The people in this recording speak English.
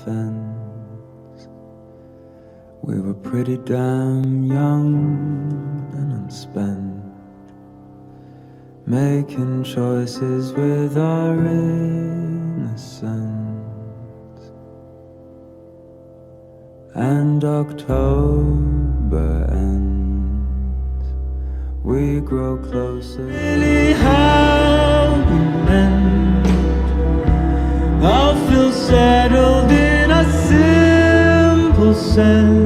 fence. We were pretty damn young and unspent, making choices with our innocence. And October ends, we grow closer. Really how we meant, all feel settled in a simple sense.